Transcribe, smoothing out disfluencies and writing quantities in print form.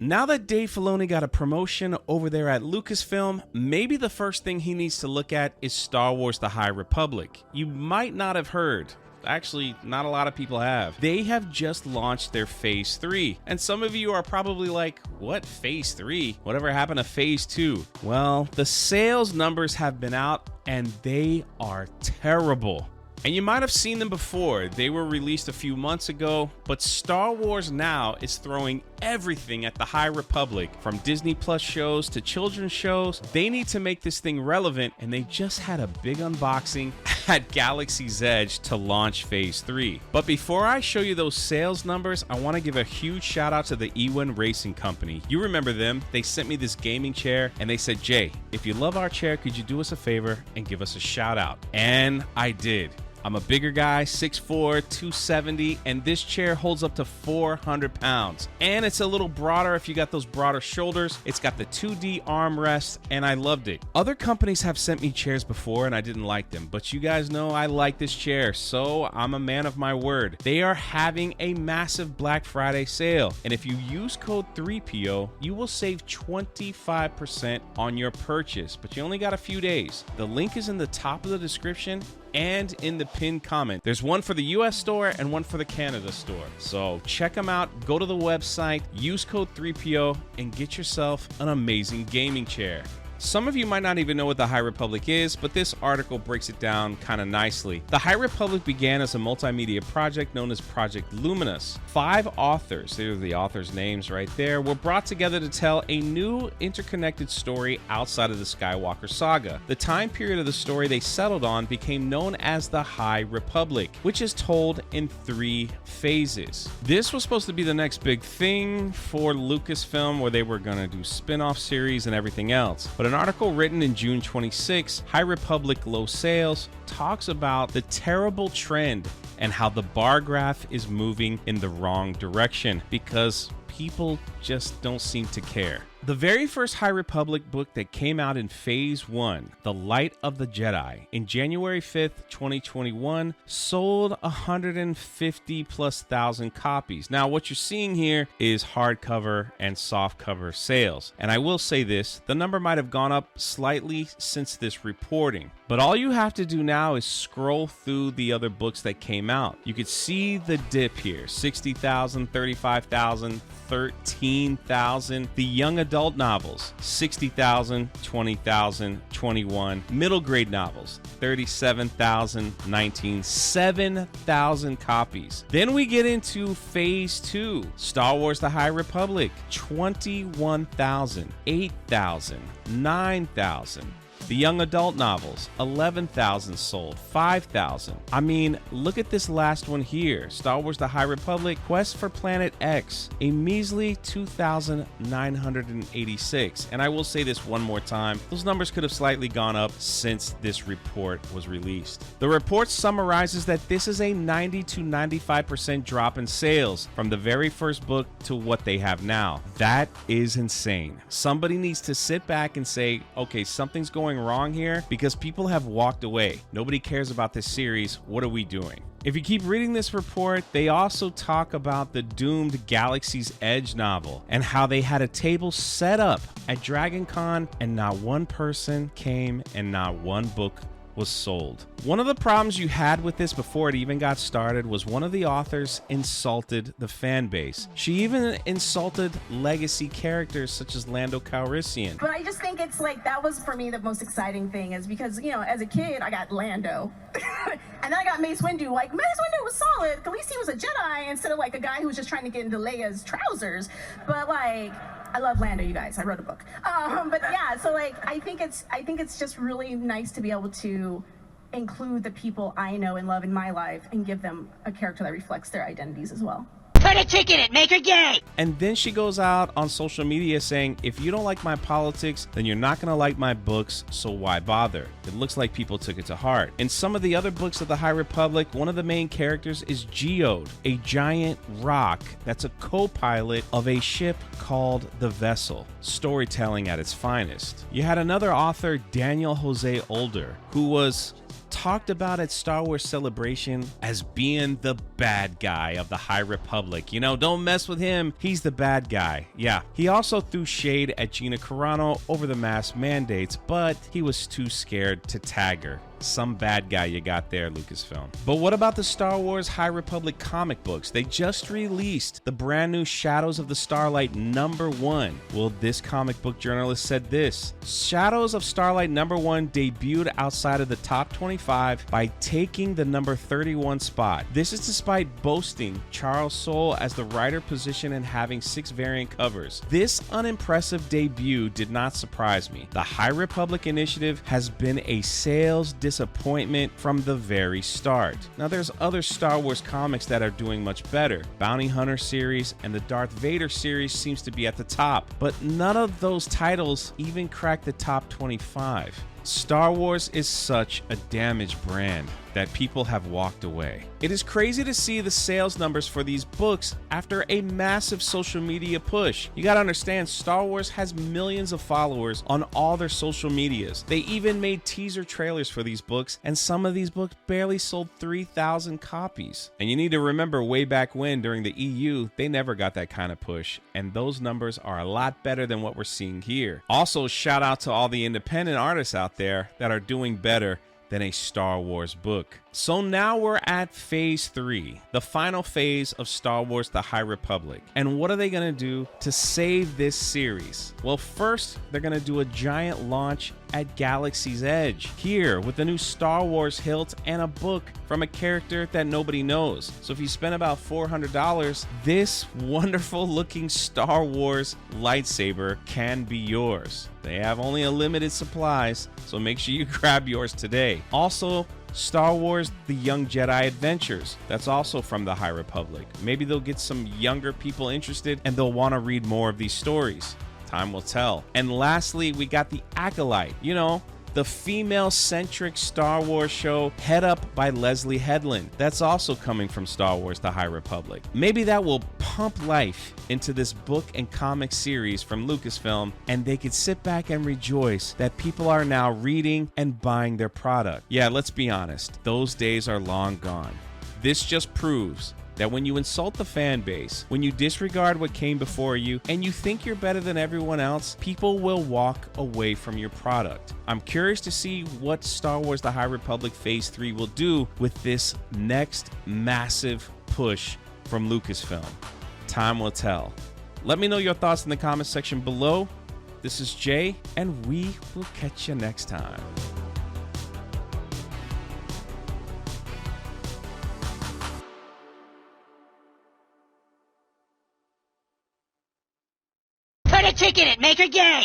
Now that Dave Filoni got a promotion over there at Lucasfilm, maybe the first thing he needs to look at is Star Wars: The High Republic. You might not have heard. Actually, not a lot of people have. They have just launched their Phase 3. And some of you are probably like, what, Phase 3? Whatever happened to Phase 2? Well, the sales numbers have been out and they are terrible. And you might have seen them before. They were released a few months ago, but Star Wars now is throwing everything at the High Republic, from Disney Plus shows to children's shows. They need to make this thing relevant, and they just had a big unboxing at Galaxy's Edge to launch Phase 3. But before I show you those sales numbers, I want to give a huge shout out to the Ean Racing company. You remember them? They sent me this gaming chair, and they said, Jay, if you love our chair, could you do us a favor and give us a shout out? And I did. I'm a bigger guy, 6'4", 270, and this chair holds up to 400 pounds. And it's a little broader if you got those broader shoulders. It's got the 2D armrest, and I loved it. Other companies have sent me chairs before, and I didn't like them. But you guys know I like this chair, so I'm a man of my word. They are having a massive Black Friday sale. And if you use code 3PO, you will save 25% on your purchase. But you only got a few days. The link is in the top of the description and in the pinned comment. There's one for the US store and one for the Canada store. So check them out, go to the website, use code 3PO, and get yourself an amazing gaming chair. Some of you might not even know what the High Republic is, but this article breaks it down kind of nicely. The High Republic began as a multimedia project known as Project Luminous. 5 authors, there are the authors' names right there, were brought together to tell a new interconnected story outside of the Skywalker saga. The time period of the story they settled on became known as the High Republic, which is told in 3 phases. This was supposed to be the next big thing for Lucasfilm, where they were going to do spin-off series and everything else. But an article written in June 26, High Republic Low Sales, talks about the terrible trend and how the bar graph is moving in the wrong direction because people just don't seem to care. The very first High Republic book that came out in Phase 1, The Light of the Jedi, in January 5th, 2021, sold 150,000+ copies. Now, what you're seeing here is hardcover and softcover sales. And I will say this, the number might have gone up slightly since this reporting. But all you have to do now is scroll through the other books that came out. You could see the dip here, 60,000, 35,000, 13,000. The young adult novels, 60,000, 20,000, 21. Middle grade novels, 37,000, 19, 7,000 copies. Then we get into Phase 2, Star Wars: The High Republic, 21,000, 8,000, 9,000. The young adult novels, 11,000 sold, 5,000. I mean, look at this last one here. Star Wars: The High Republic, Quest for Planet X, a measly 2,986. And I will say this one more time. Those numbers could have slightly gone up since this report was released. The report summarizes that this is a 90 to 95% drop in sales from the very first book to what they have now. That is insane. Somebody needs to sit back and say, okay, something's going wrong here because people have walked away. Nobody cares about this series. What are we doing? If you keep reading this report, they also talk about the doomed Galaxy's Edge novel and how they had a table set up at Dragon Con and not one person came and not one book was sold. One of the problems you had with this before it even got started was one of the authors insulted the fan base. She even insulted legacy characters such as Lando Calrissian. But I just think it's like, that was for me the most exciting thing, is because, you know, as a kid I got Lando and then I got Mace Windu. Like, Mace Windu was solid, at least he was a Jedi instead of like a guy who was just trying to get into Leia's trousers. But like, I love Lando, you guys. I wrote a book. But yeah, so like, I think it's just really nice to be able to include the people I know and love in my life and give them a character that reflects their identities as well. Put a chick in it, make her gay! And then she goes out on social media saying, if you don't like my politics, then you're not gonna like my books, so why bother? It looks like people took it to heart. In some of the other books of the High Republic, one of the main characters is Geode, a giant rock that's a co-pilot of a ship called the Vessel. Storytelling at its finest. You had another author, Daniel Jose Older, who was talked about at Star Wars Celebration as being the bad guy of the High Republic. You know, don't mess with him. He's the bad guy. Yeah. He also threw shade at Gina Carano over the mask mandates, but he was too scared to tag her. Some bad guy you got there, Lucasfilm. But what about the Star Wars High Republic comic books? They just released the brand new Shadows of the Starlight #1. Well, this comic book journalist said this: Shadows of Starlight #1 debuted outside of the top 25 by taking the number 31 spot. This is despite boasting Charles Soule as the writer position and having 6 variant covers. This unimpressive debut did not surprise me. The High Republic initiative has been a sales disappointment from the very start. Now, there's other Star Wars comics that are doing much better. Bounty Hunter series and the Darth Vader series seems to be at the top, but none of those titles even cracked the top 25. Star Wars is such a damaged brand that people have walked away. It is crazy to see the sales numbers for these books after a massive social media push. You gotta understand, Star Wars has millions of followers on all their social medias. They even made teaser trailers for these books, and some of these books barely sold 3,000 copies. And you need to remember, way back when, during the EU, they never got that kind of push, and those numbers are a lot better than what we're seeing here. Also, shout out to all the independent artists out there that are doing better than a Star Wars book. So now we're at phase 3, the final phase of Star Wars The High Republic. And what are they going to do to save this series? Well, first, they're going to do a giant launch at Galaxy's Edge, here with the new Star Wars hilt and a book from a character that nobody knows. So if you spend about $400, this wonderful looking Star Wars lightsaber can be yours. They have only a limited supplies, so make sure you grab yours today. Also, Star Wars The Young Jedi Adventures. That's also from the High Republic. Maybe they'll get some younger people interested and they'll want to read more of these stories. Time will tell. And lastly, we got The Acolyte. You know, the female-centric Star Wars show head up by Leslie Headland. That's also coming from Star Wars The High Republic. Maybe that will pump life into this book and comic series from Lucasfilm, and they could sit back and rejoice that people are now reading and buying their product. Yeah, let's be honest, those days are long gone. This just proves that when you insult the fan base, when you disregard what came before you, and you think you're better than everyone else, people will walk away from your product. I'm curious to see what Star Wars The High Republic Phase 3 will do with this next massive push from Lucasfilm. Time will tell. Let me know your thoughts in the comment section below. This is Jay, and we will catch you next time. Put a ticket in, make her gay!